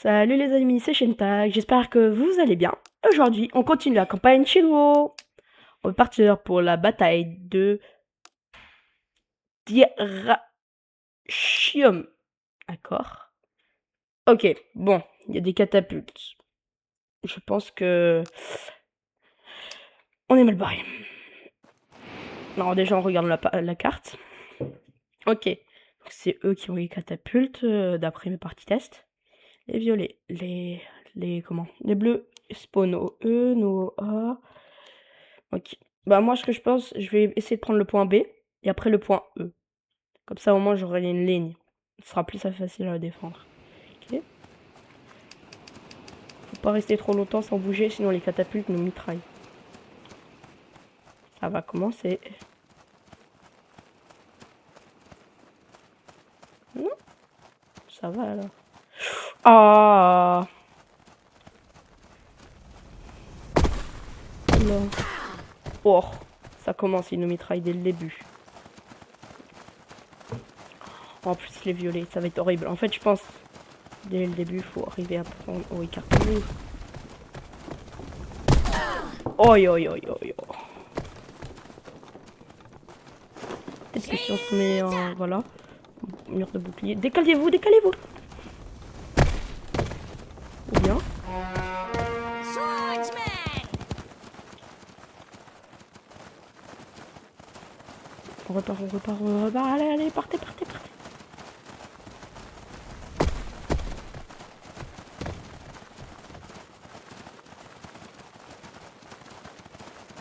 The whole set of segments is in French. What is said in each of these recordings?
Salut les amis, c'est Shentag, j'espère que vous allez bien. Aujourd'hui, on continue la campagne Chino. On va partir pour la bataille de Dyrrhachium. D'accord. Ok, bon, il y a des catapultes. Je pense que on est mal barré. Non, déjà on regarde la carte. Ok, c'est eux qui ont les catapultes, d'après mes parties test. Les violets, comment? Les bleus spawn au E, nous au A. Ok. Bah moi ce que je pense, je vais essayer de prendre le point B et après le point E. Comme ça au moins j'aurai une ligne. Ce sera plus facile à défendre. Ok. Faut pas rester trop longtemps sans bouger, sinon les catapultes nous mitraillent. Ça va commencer. Non, ça va alors. Ah non. Oh, ça commence, ils nous mitraillent dès le début. En plus les violets, ça va être horrible. En fait je pense, dès le début, il faut arriver à prendre... Oh, écartez-vous. Oi, oi, oi, oi, oi. Peut-être que si on se met en... Voilà. Mur de bouclier. Décalez-vous, décalez-vous. Ou bien. On repart, on repart, on repart. Allez, allez, partez, partez, partez.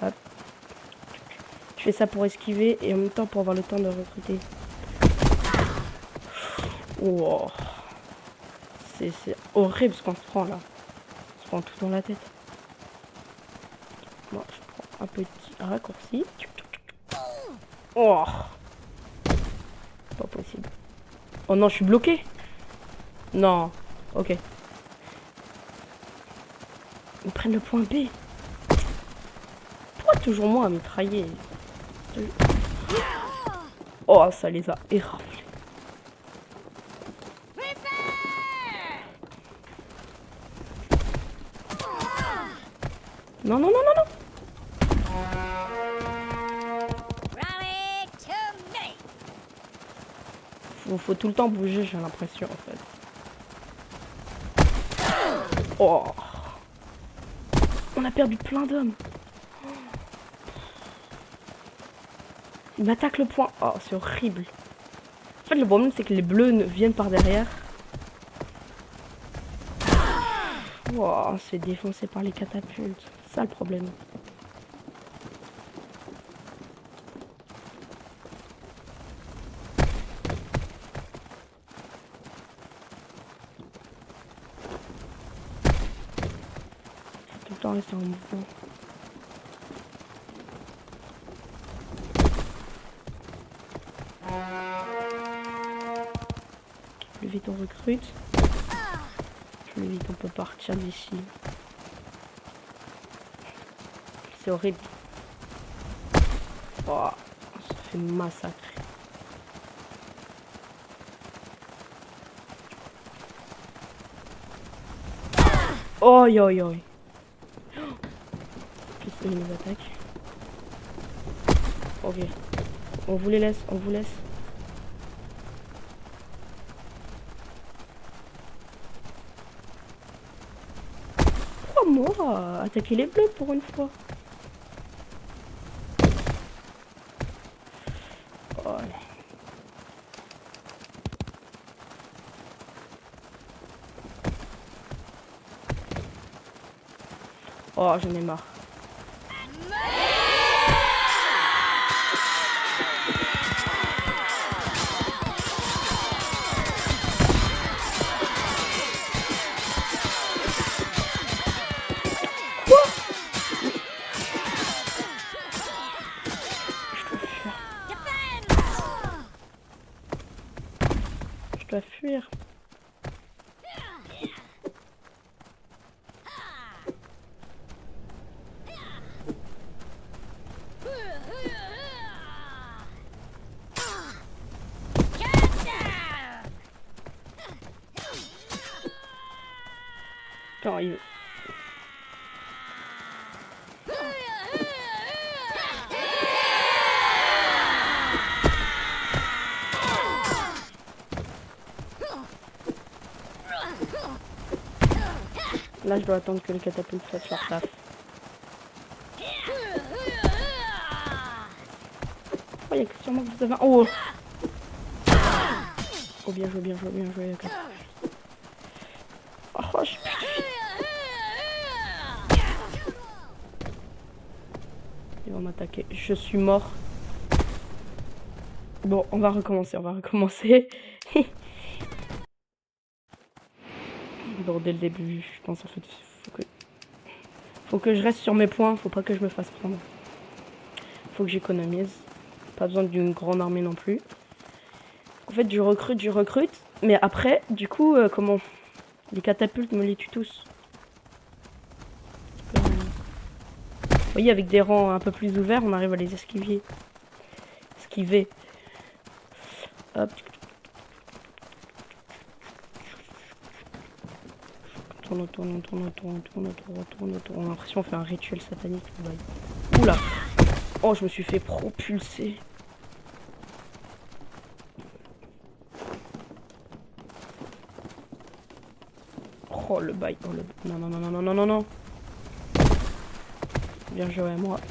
Hop. Je fais ça pour esquiver et en même temps pour avoir le temps de recruter. Wow. C'est horrible ce qu'on se prend là. On se prend tout dans la tête. Bon, je prends un petit raccourci. Oh. Pas possible. Oh non, je suis bloqué. Non. Ok. Ils prennent le point B. Pourquoi toujours moi à mitrailler? Oh, ça les a éraflés. Non, non, non, non, non. Faut tout le temps bouger, j'ai l'impression en fait. Oh. On a perdu plein d'hommes. Il m'attaque le point. Oh, c'est horrible. En fait, le problème, c'est que les bleus viennent par derrière. Oh, on se fait défoncer par les catapultes. C'est ça le problème. Faut tout le temps rester en mouvement. Plus vite on recrute, plus vite on peut partir d'ici. C'est horrible. Oh, on se fait massacrer. Oh, yo, yo. Plus ils nous attaquent. Ok. On vous les laisse, on vous laisse. Pourquoi moi attaquer les bleus pour une fois? Oh, oh j'en ai marre. Je dois fuir. Non, il... Là, je dois attendre que les catapultes fassent leur taf. Oh, il y a que sûrement que vous avez... Oh! Oh, bien joué, bien joué, bien joué. Oh, je... Il va m'attaquer. Je suis mort. Bon, on va recommencer, on va recommencer. Bon, dès le début, je pense en fait, faut que je reste sur mes points, faut pas que je me fasse prendre. Faut que j'économise. Pas besoin d'une grande armée non plus. En fait, je recrute, mais après, du coup, comment? Les catapultes me les tuent tous. Vous voyez, avec des rangs un peu plus ouverts, on arrive à les esquiver. Hop. On tourne. On a l'impression qu'on fait un rituel satanique. Oula. Oh, je me suis fait propulser. Oh, le bail. Oh, le... Non. Bien joué à moi.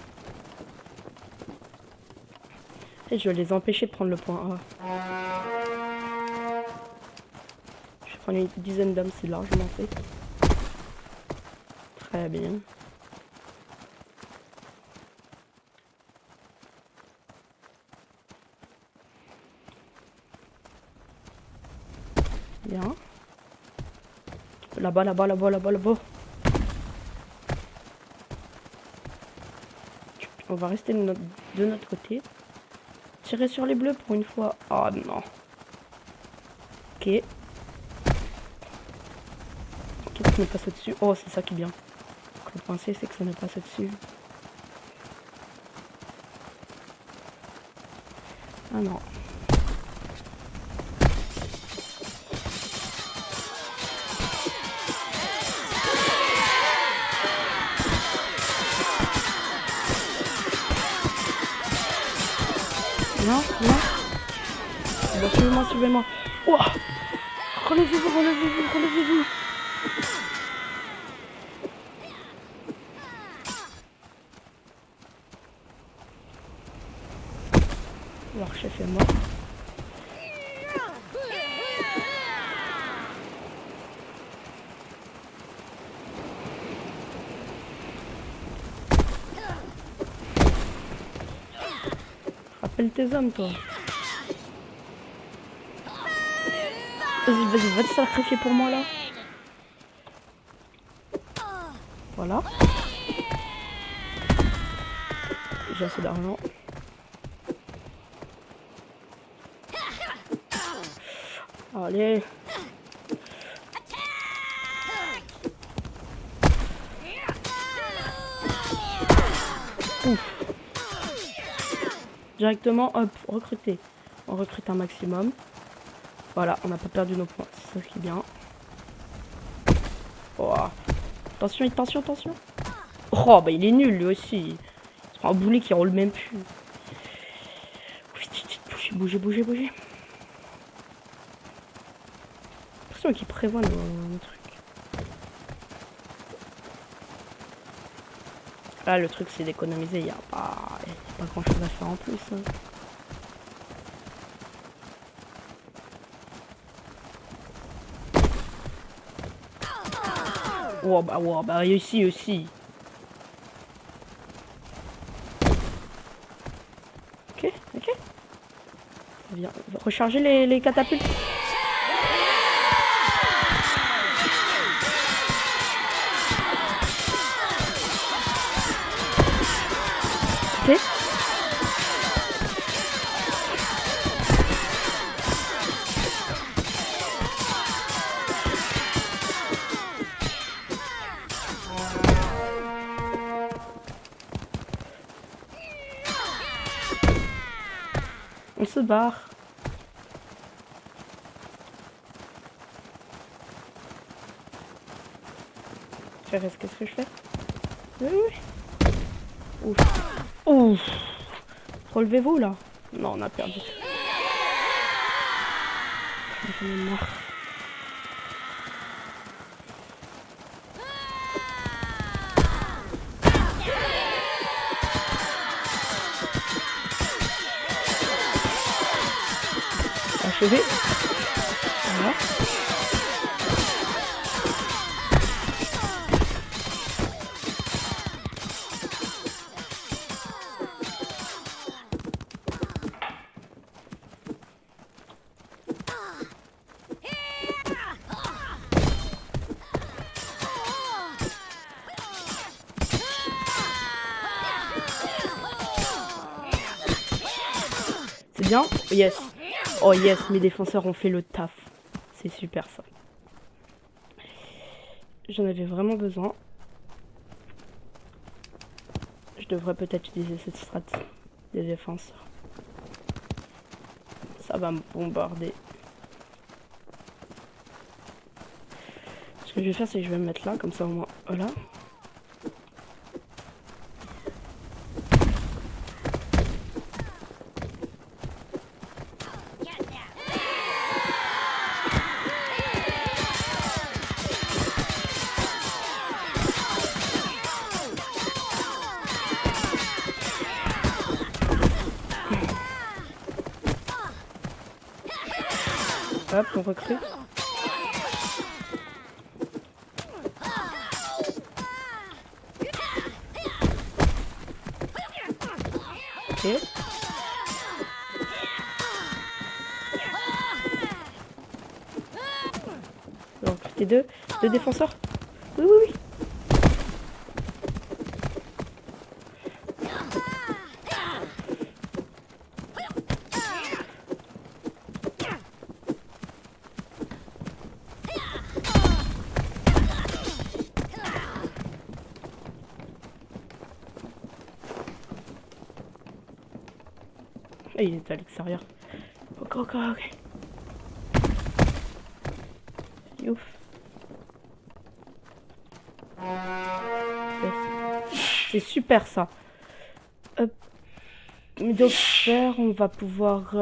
Et je vais les empêcher de prendre le point A. Je vais prendre une dizaine d'hommes, c'est largement fait. Très bien. Bien. Là-bas. On va rester de notre côté. Tirer sur les bleus pour une fois. Oh non. Ok. Ok, ça ne passe au-dessus. Oh, c'est ça qui est bien. Le principe, c'est que ça ne passe au-dessus. Ah non. Non. Bon, suivez-moi. Oh, relevez-vous. Alors, chef est mort. Rappelle tes hommes, toi. Vas-y, va te sacrifier pour moi, là. Voilà. J'ai assez d'argent. Allez. Ouf. Directement, hop, recruter. On recrute un maximum. Voilà, on n'a pas perdu nos points. C'est ça qui est bien. Oh. Attention. Oh, bah il est nul lui aussi. Il se prend un boulet qui roule même plus. Bougez. L'impression qu'il prévoit nos trucs. Là, le truc, c'est d'économiser. Il n'y a pas grand chose à faire en plus. Hein. Oh, bah, ici aussi. Ok. Viens, recharger les catapultes. Ok. On se barre. Qu'est-ce que je fais? Oui, oui. Ouf. Ouf. Relevez-vous là. Non, on a perdu. J'en ai marre. Achevé. Voilà. C'est bien? Yes. Oh yes, mes défenseurs ont fait le taf. C'est super ça. J'en avais vraiment besoin. Je devrais peut-être utiliser cette strat des défenseurs. Ça va me bombarder. Ce que je vais faire, c'est que je vais me mettre là, comme ça au moins. Voilà. Hop, on recrute. Ok. Donc, les deux défenseurs. Oui, oui, oui. Et il est à l'extérieur. Ok, ok, ok. Ouf. C'est super ça. Donc faire, on va pouvoir...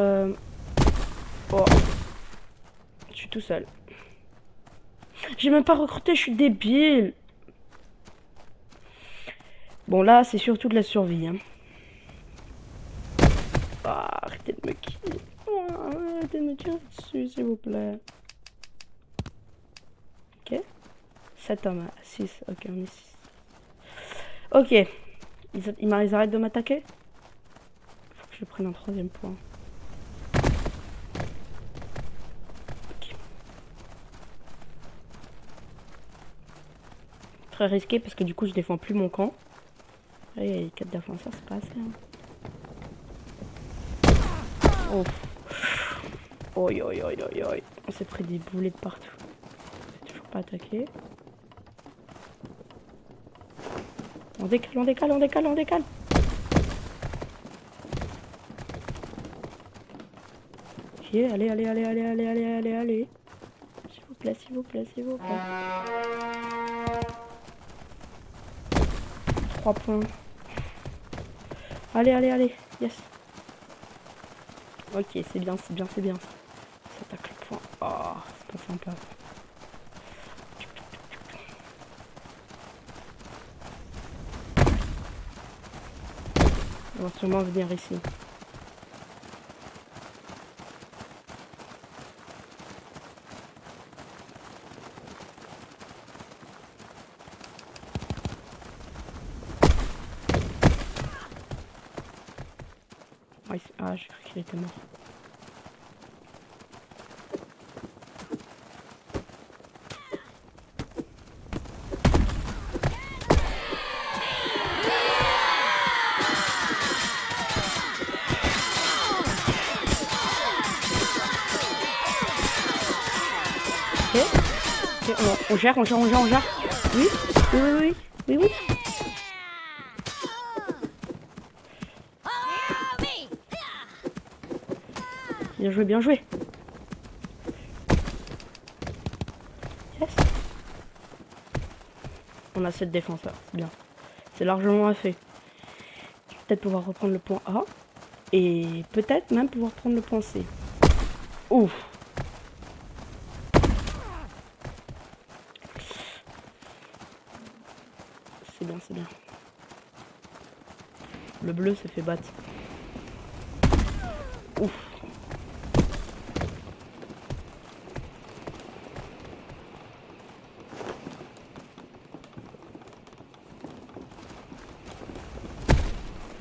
Oh. Je suis tout seul. J'ai même pas recruté, je suis débile. Bon là, c'est surtout de la survie. Hein. Ah, arrêtez de me kill. Oh, arrêtez de me tirer dessus, s'il vous plaît. Ok. 7 hommes, 6. Ok, on est 6. Ok. Ils arrêtent de m'attaquer. Faut que je prenne un 3e point. Okay. Très risqué parce que du coup je défends plus mon camp. Et 4 défenseurs, c'est pas assez. Hein. Oh. Oi, oi, oi, oi, oi. On s'est pris des boulets de partout. Toujours pas attaqué. On décale, on décale, on décale, on décale. Ok, allez, allez, allez, allez, allez, allez, allez, allez. S'il vous plaît, s'il vous plaît, s'il vous plaît. 3 points. Allez, allez, allez. Yes. Ok, c'est bien, c'est bien, c'est bien. Ça attaque le point. Oh, c'est pas sympa. On va sûrement venir ici. Ah, j'ai cru qu'il était mort. Ok. Ok, on gère, on gère, on gère, on gère. Oui, oui, oui, oui, oui, oui. Bien joué, bien joué. Yes. On a 7 défenseurs, c'est bien. C'est largement assez. Je vais peut-être pouvoir reprendre le point A. Et peut-être même pouvoir prendre le point C. Ouf. C'est bien, c'est bien. Le bleu s'est fait battre. Ouf.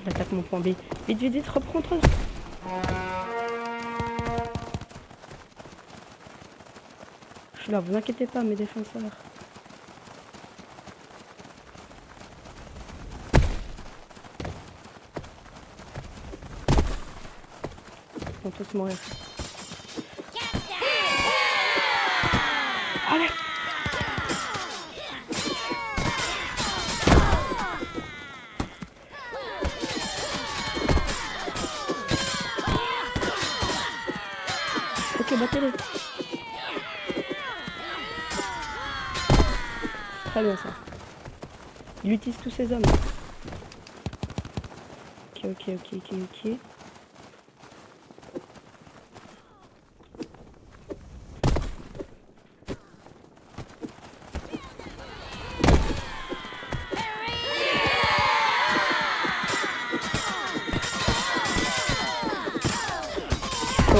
J'attaque mon point B. Vite, vite, vite, reprends toi. Je suis là, vous inquiétez pas, mes défenseurs. Ils vont tous mourir. Allez! Ok, battez-les. Très bien ça. Il utilise tous ses hommes. Ok, ok, ok, ok, ok.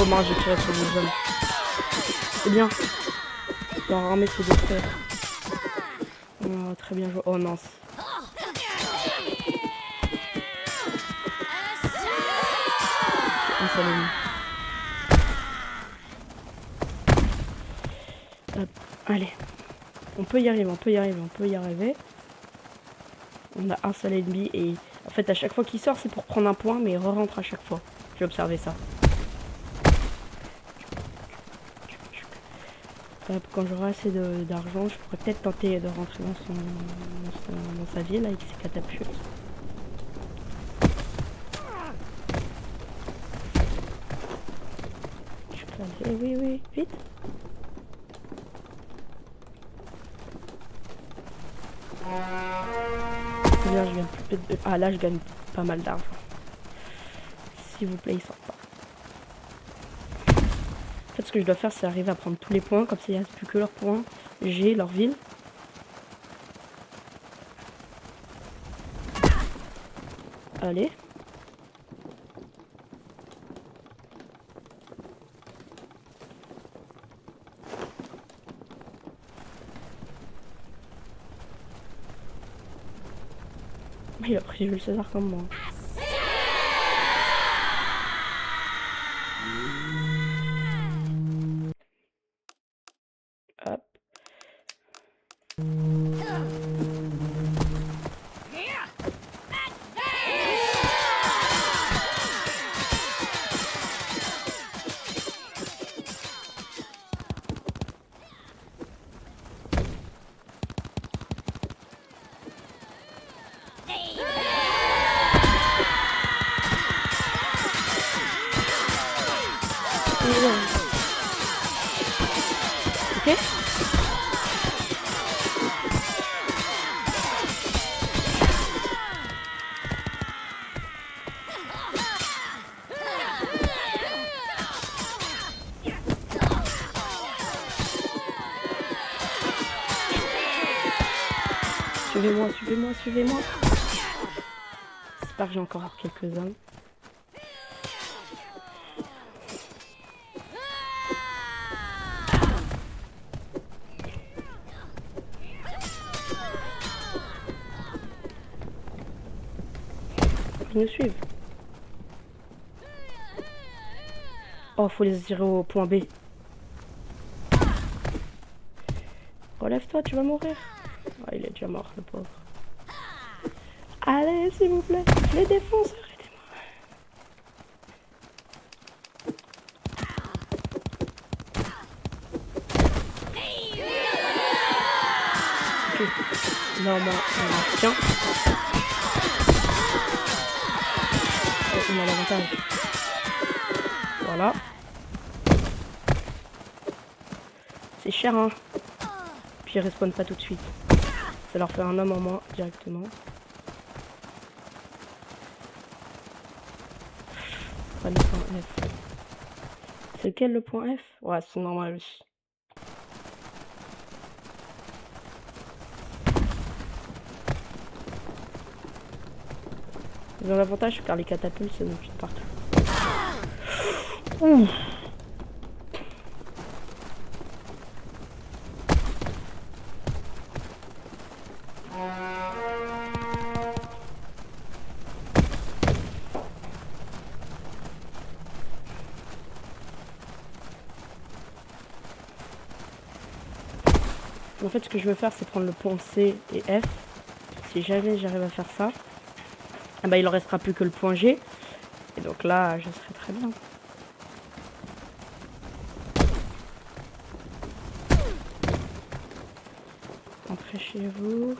Oh mince, j'ai tiré sur les hommes. C'est bien. Leur armée se détruire. Oh, très bien joué. Oh mince. Un seul ennemi. Hop. Allez. On peut y arriver, on peut y arriver, on peut y arriver. On a un seul ennemi et en fait à chaque fois qu'il sort c'est pour prendre un point mais il re-rentre à chaque fois. J'ai observé ça. Quand j'aurai assez d'argent, je pourrais peut-être tenter de rentrer dans sa ville avec ses catapultes. Je peux aller, oui, oui, vite. Bien, je gagne plus de... Ah là, je gagne pas mal d'argent. S'il vous plaît, il sort pas. En fait, ce que je dois faire, c'est arriver à prendre tous les points. Comme ça, il n'y a plus que leurs points. J'ai leur ville. Allez. Il a pris Jules César comme moi. Hop. Ok. Suivez-moi, suivez-moi, suivez-moi. J'espère que j'ai encore quelques-uns. Ils nous suivent. Oh, faut les tirer au point B. Relève-toi, tu vas mourir. Oh, il est déjà mort, le pauvre. Allez, s'il vous plaît. Les défenses, arrêtez-moi. Ok. Normalement, tiens. Oh, on a l'avantage. Voilà. C'est cher, hein. Puis il respawn pas tout de suite. Ça leur fait un homme en moins directement. Pas le point F. C'est lequel le point F? Ouais, c'est normal aussi. Ils ont l'avantage car les catapultes se mettent partout. Ouh. En fait, ce que je veux faire, c'est prendre le point C et F. Si jamais j'arrive à faire ça, ah bah, il en restera plus que le point G. Et donc là, je serai très bien. Entrez chez vous.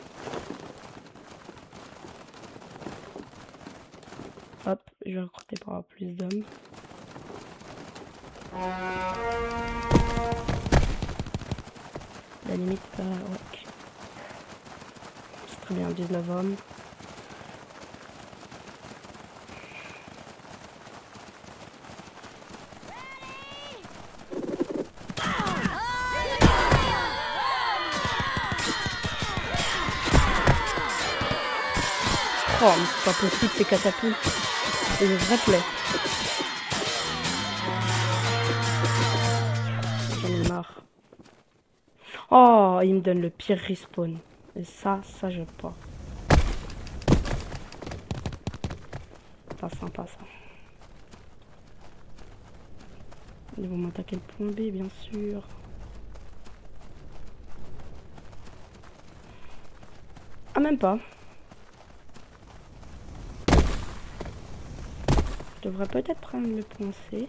Hop, je vais recruter pour avoir plus d'hommes. La limite, ouais. C'est très bien, 19 hommes. Oh, mais c'est pas possible ces catapultes. C'est une vraie plaie. J'en ai marre. Oh, il me donne le pire respawn. Et ça j'aime pas. Pas sympa ça. Ils vont m'attaquer le point B, bien sûr. Ah, même pas. Je devrais peut-être prendre le point C.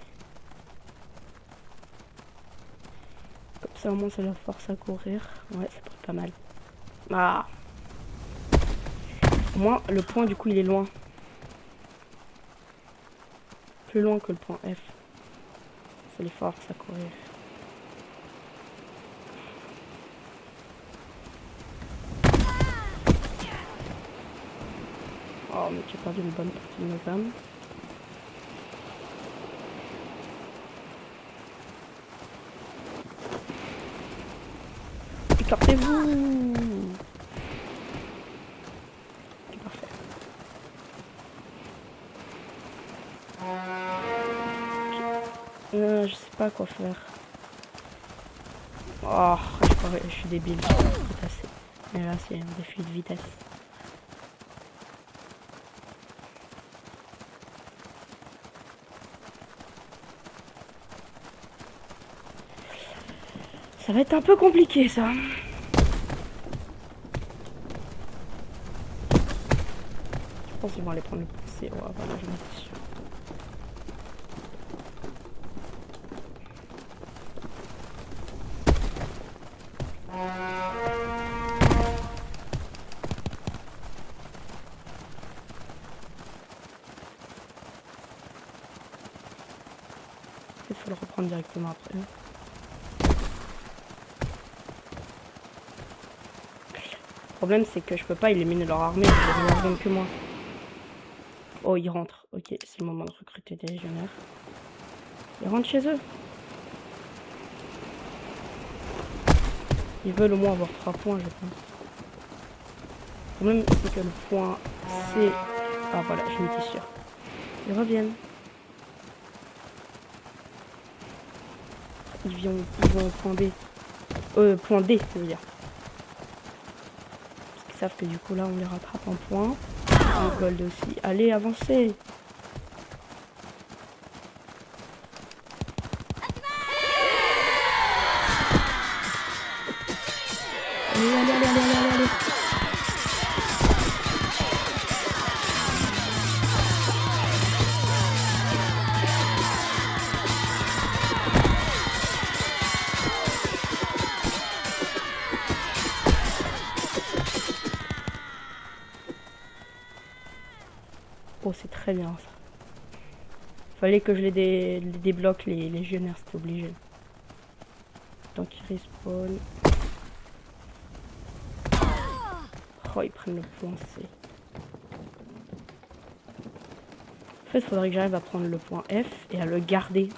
Comme ça, au moins, ça leur force à courir. Ouais, ça peut être pas mal. Ah. Au moins, le point, du coup, il est loin. Plus loin que le point F. Ça les force à courir. Oh, mais j'ai perdu une bonne partie de mes âmes. Écartez-vous! Ok, parfait. Je sais pas quoi faire. Oh, je suis débile. Mais là, c'est un défi de vitesse. Ça va être un peu compliqué, ça. Je pense qu'ils vont aller prendre le poussé. Ouais, voilà, je m'en suis sûr. Il faut le reprendre directement après. Le problème, c'est que je peux pas éliminer leur armée, ils ne viennent que moi. Oh, ils rentrent. Ok, c'est le moment de recruter des légionnaires. Ils rentrent chez eux. Ils veulent au moins avoir 3 points, je pense. Le problème, c'est que le point C... Ah voilà, je m'étais sûr. Ils reviennent. Ils vont au point B. Point D, je veux dire. Parce qu'ils savent que du coup, là, on les rattrape en point. En gold aussi. Allez, avancez. Allez. Oh, c'est très bien ça. Fallait que je les débloque, les légionnaires, c'était obligé. Tant qu'ils respawn. Oh, ils prennent le point C. En fait, il faudrait que j'arrive à prendre le point F et à le garder.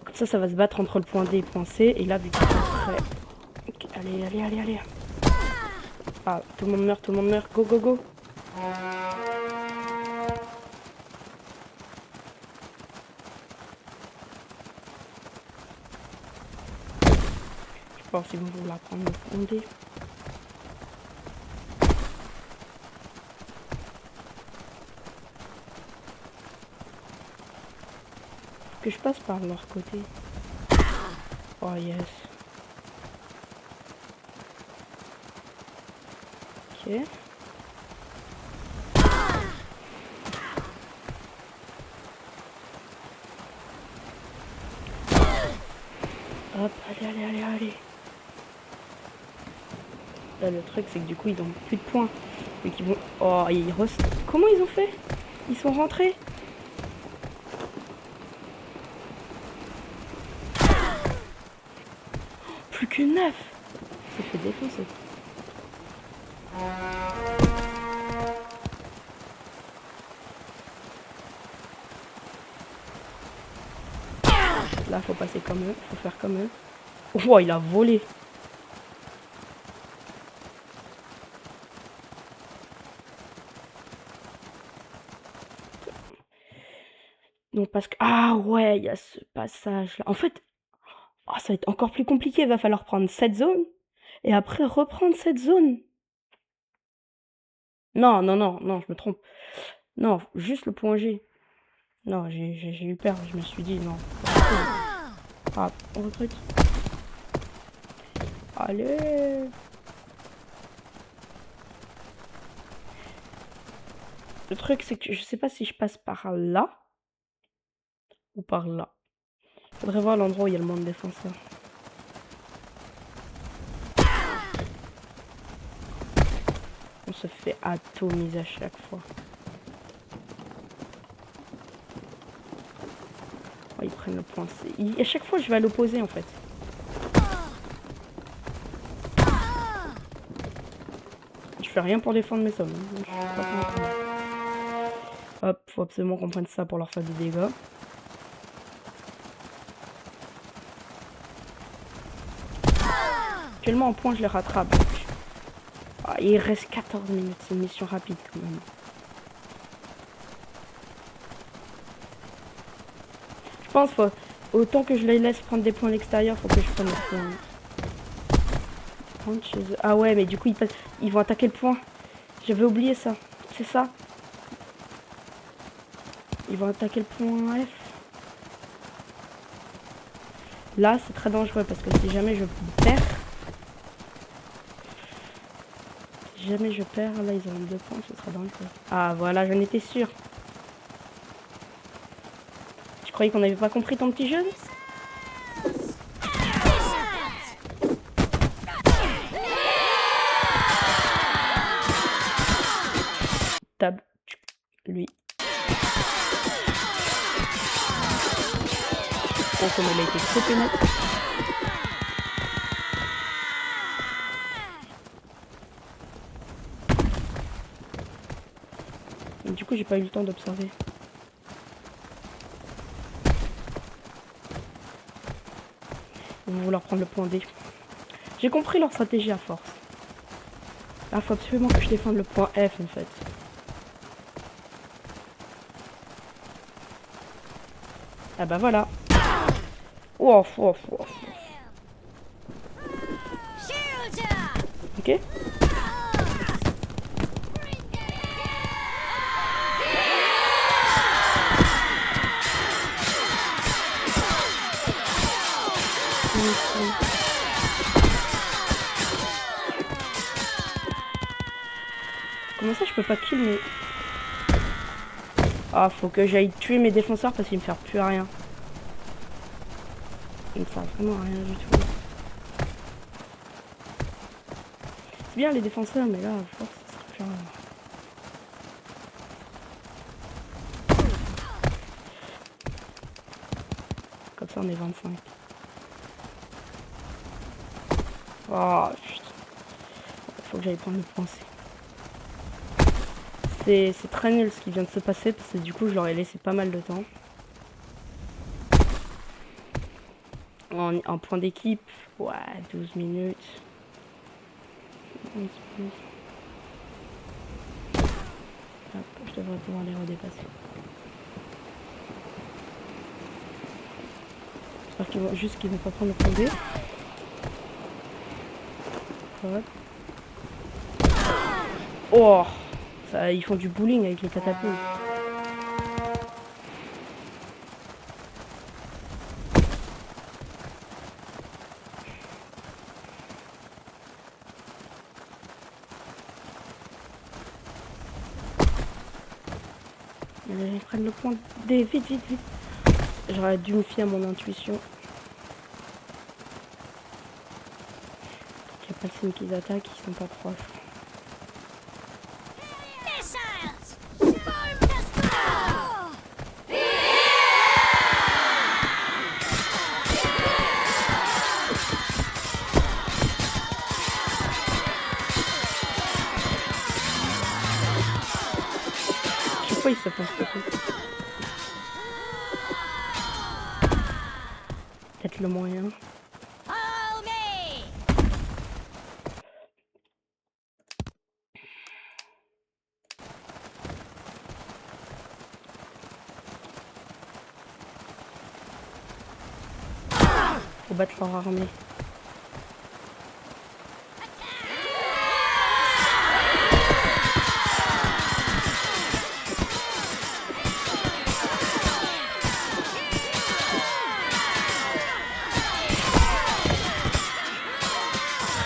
Comme ça va se battre entre le point D et le point C. Et là, vu qu'ils sont prêts... Okay, allez, allez, allez, allez. Ah, tout le monde meurt, tout le monde meurt. Go, go, go. Je pense qu'ils vont vouloir prendre le point D. Que je passe par leur côté. Oh yes. Ok. Hop, allez, allez, allez, allez. Là le truc c'est que du coup ils ont plus de points. Et qu'ils vont... Oh, comment ils ont fait? Ils sont rentrés. Plus que 9. Ça fait défoncer. Là faut passer comme eux, faut faire comme eux. Oh il a volé. Donc parce que... Ah ouais, il y a ce passage là. En fait, oh, ça va être encore plus compliqué. Il va falloir prendre cette zone. Et après reprendre cette zone. Non, non, non, non, je me trompe. Non, juste le point G. Non, j'ai eu peur. Je me suis dit non. Ah, on recrute. Allez. Le truc, c'est que je sais pas si je passe par là ou par là. Faudrait voir l'endroit où il y a le monde défenseur. On se fait atomiser à chaque fois. Oh, ils prennent le point C. À chaque fois, je vais à l'opposé en fait. Je fais rien pour défendre mes hommes. Hop, faut absolument qu'on prenne ça pour leur faire des dégâts. Actuellement en point, je les rattrape. Ah, il reste 14 minutes, c'est une mission rapide quand même. Je pense faut autant que je les laisse prendre des points à l'extérieur, faut que je prenne le point. Chez eux. Ah ouais, mais du coup ils vont attaquer le point. J'avais oublié ça. C'est ça. Ils vont attaquer le point F. Là, c'est très dangereux parce que si jamais je perds, là ils auront 2 points, ce sera dangereux. Ah voilà, j'en étais sûre. Tu croyais qu'on n'avait pas compris ton petit jeu? Tab, lui. Oh, comme elle a été trop pénètre. Du coup, j'ai pas eu le temps d'observer. Ils vont vouloir prendre le point D. J'ai compris leur stratégie à force. Là, faut absolument que je défende le point F en fait. Ah bah voilà. Ouf, ouf, ouf. Ok. Comment ça je peux pas kill mes... Ah, faut que j'aille tuer mes défenseurs parce qu'ils me servent plus à rien. Ils me servent vraiment à rien du tout. C'est bien les défenseurs, mais là, à force, ça sert plus à rien. Comme ça, on est 25. Oh, putain. Faut que j'allais prendre le point C. C'est très nul ce qui vient de se passer parce que du coup je leur ai laissé pas mal de temps. En point d'équipe, ouais, 12 minutes. 11 minutes. Hop, je devrais pouvoir les redépasser. J'espère qu'ils vont juste qu'ils vont pas prendre le point B. Hop. Oh ça, ils font du bowling avec les catapultes. Ils prennent le point D, vite, vite, vite. J'aurais dû me fier à mon intuition. Il n'y a pas le signe qu'ils attaquent, ils sont pas proches. Pourquoi il se passe ça? Peut-être le moyen. Faut battre leur armée.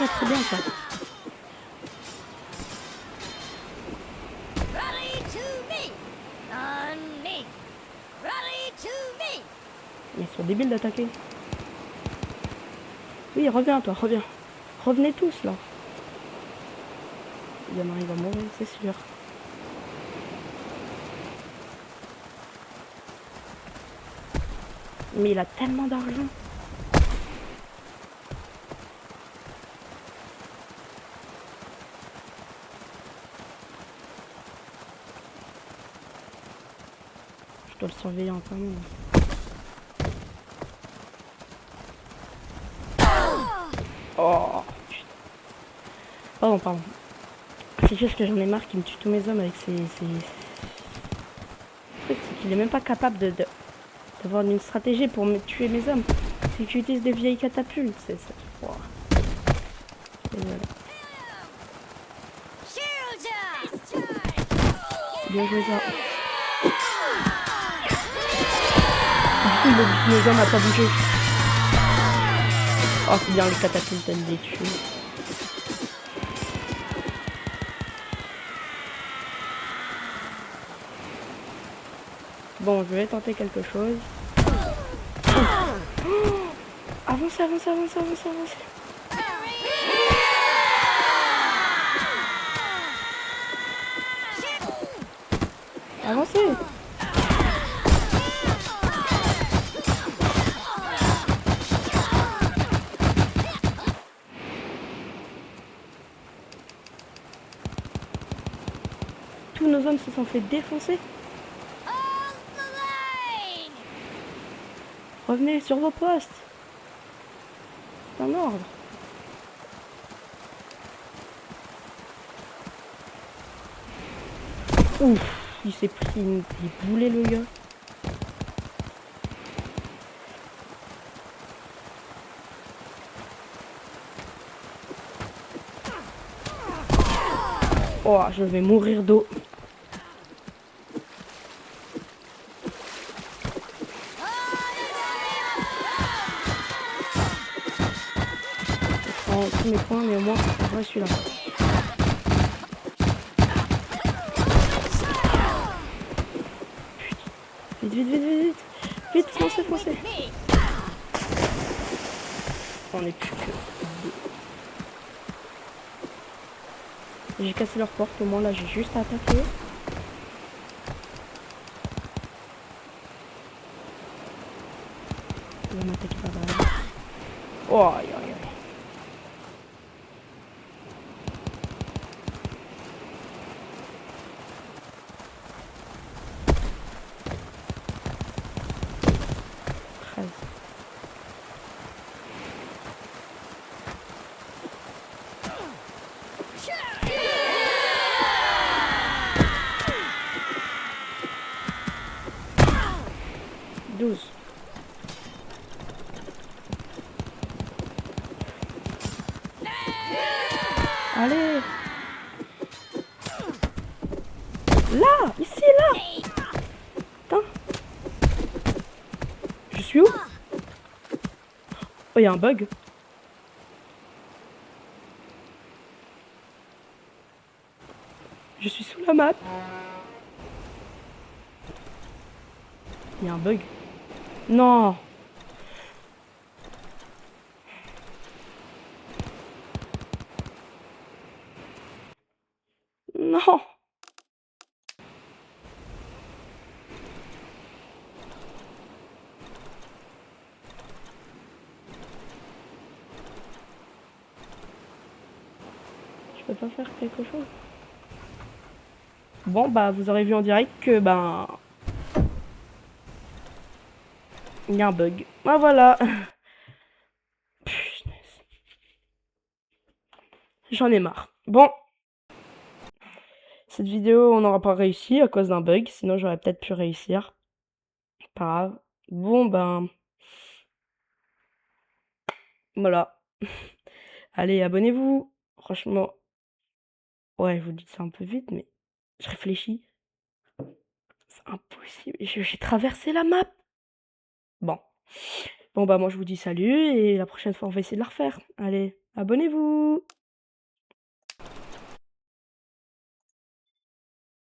Très bien ça. Ils sont débiles d'attaquer. Oui, reviens toi, reviens. Revenez tous là. Il y en a un, il va mourir, c'est sûr. Mais il a tellement d'argent. Je dois le surveiller encore mieux. Oh putain. Pardon. C'est juste que j'en ai marre qu'il me tue tous mes hommes avec ses trucs. C'est qu'il est même pas capable d'avoir une stratégie pour me tuer mes hommes. C'est qu'il utilise des vieilles catapultes. C'est ça. Oh. Désolé. Bien joué ça. Mes hommes n'ont pas bougé. Oh c'est bien les catapultes, elles les tuent. Bon, je vais tenter quelque chose. Oh avancez. Avancez. Tous nos hommes se sont fait défoncer. Revenez sur vos postes. C'est en ordre. Ouf, il s'est pris des boulets le gars. Oh, je vais mourir d'eau. Je prends tous mes points, mais au moins, je prendrai celui-là. Vite. Vite, foncez. On est plus que deux. J'ai cassé leur porte, au moins là j'ai juste à attaquer. Il va m'attaquer par derrière. Oh aïe. Allez. Là, ici, là. Putain. Je suis où? Oh, il y a un bug. Je suis sous la map. Il y a un bug. Non. Non. Je peux pas faire quelque chose. Bon, bah, vous aurez vu en direct que, ben, il y a un bug. Ah, voilà. Punaise. J'en ai marre. Bon, cette vidéo, on n'aura pas réussi à cause d'un bug. Sinon, j'aurais peut-être pu réussir. Pas grave. Bon, ben, voilà. Allez, abonnez-vous. Franchement, ouais, je vous dis ça un peu vite, mais je réfléchis. C'est impossible. J'ai traversé la map. Bon. Bon, bah, moi, je vous dis salut et la prochaine fois, on va essayer de la refaire. Allez, abonnez-vous.